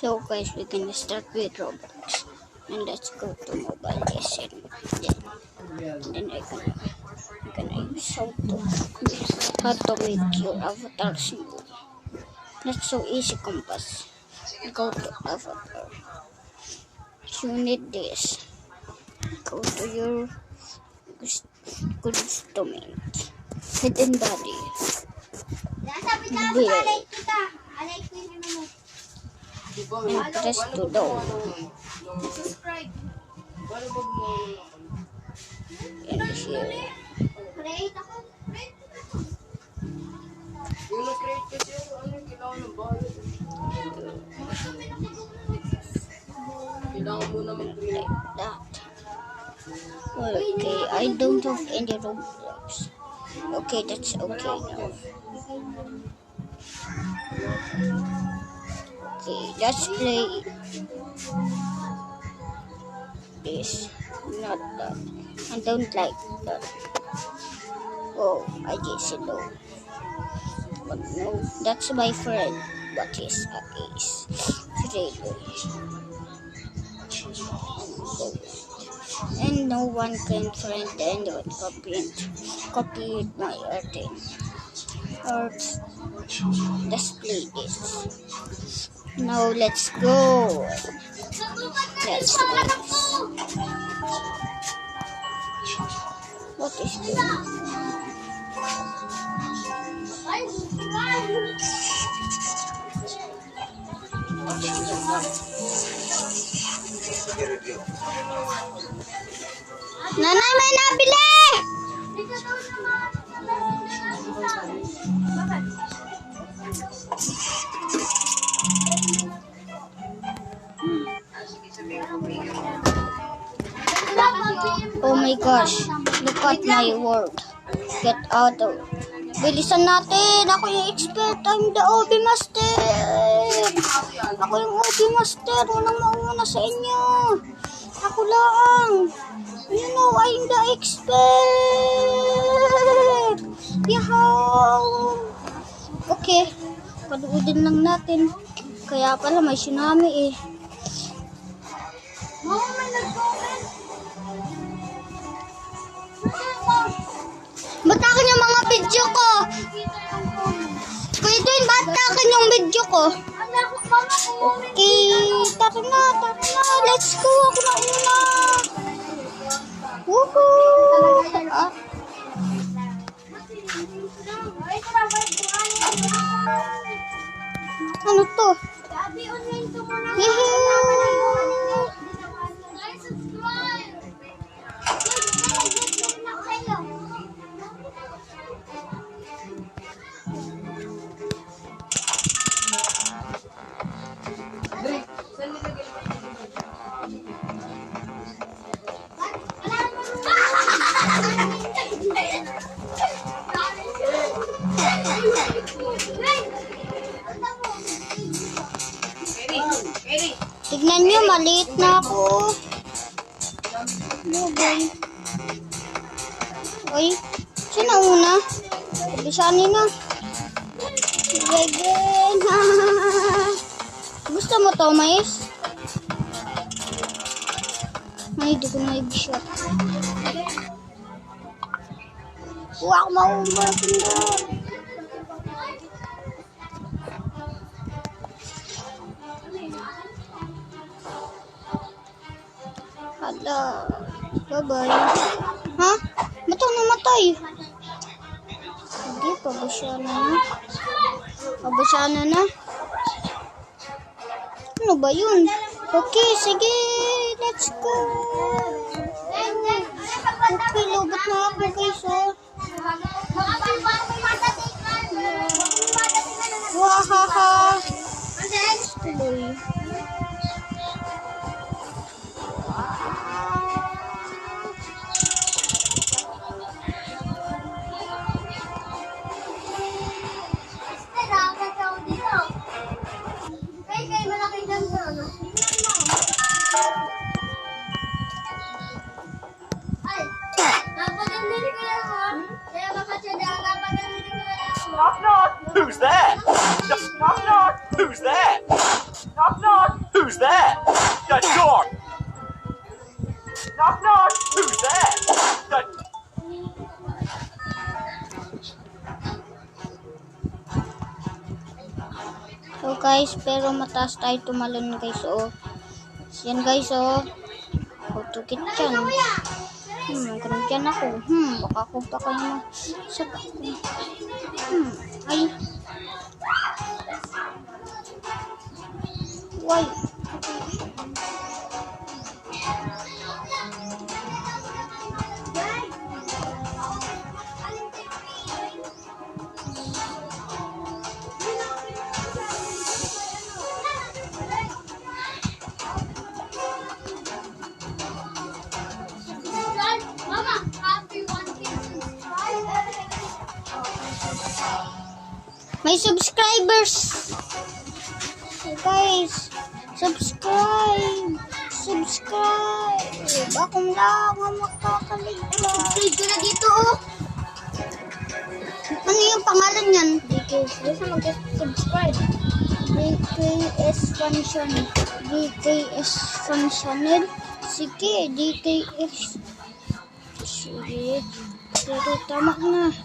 So guys, we can start with Roblox. And let's go to Mobile Legends. Then I'm gonna use how to make your avatar smooth. That's so easy, Compass. Go to avatar. You need this. Go to your instrument. Hidden body. Build. And press to down. And here. Like that. Okay, I don't have any Roblox. Okay, that's okay now. Okay, let's play this. Not that. I don't like that. Oh, I guess no. But no, that's my friend. What is a ace? Really. And no one can friend anyone copy my arting. Or let's play this. Now let's go. Let's go. What is this? Nanay, may nabili! Oh my gosh, look at my world. Get out of. Bilisan natin. Ako yung expert. I'm the OB Master. Ako yung OB Master. Unang mauna sa inyo. Ako lang. You know, I'm the expert. Yahaw. Okay. Panuudin lang natin. Kaya pala may tsunami eh. Batakin yung mga video ko. Kuya Dwayne, batakin yung video ko. Okay, tara na. Let's go. Ako na una. Woohoo! Ano to? Tignan nyo, maliit na ako. Uy, sino una? Bisanin na. Again. Gusto mo to, mais? Ay, di ko na i-shot. Wow, maumba ko na. Hala. Bye-bye. Ha? Ba't ako namatay? Hindi, pabasyanan na. Pabasyanan na. Ano ba yun? Okay, sige. Let's go. Okay, lobot na ako guys. Wahaha. Tuloy. Knock knock, who's there? Just knock knock, who's there? Knock knock. Who's there? The door. Knock, knock. Who's there? The... So guys, pero mataas tayo tumalon guys, oh. Yan guys, oh. Tukit dyan. Ganun dyan ako. Baka ako pa kayo saba ko. Ay. Why? May subscribers. So guys, subscribe. Akong lang ang makakaligtas. Subscribe ka na dito, oh. Ano yung pangalan yan? DKS. Basta mag-subscribe. DKS Function. DKS Functional. Sige, DKS. Sige. Pero tama na.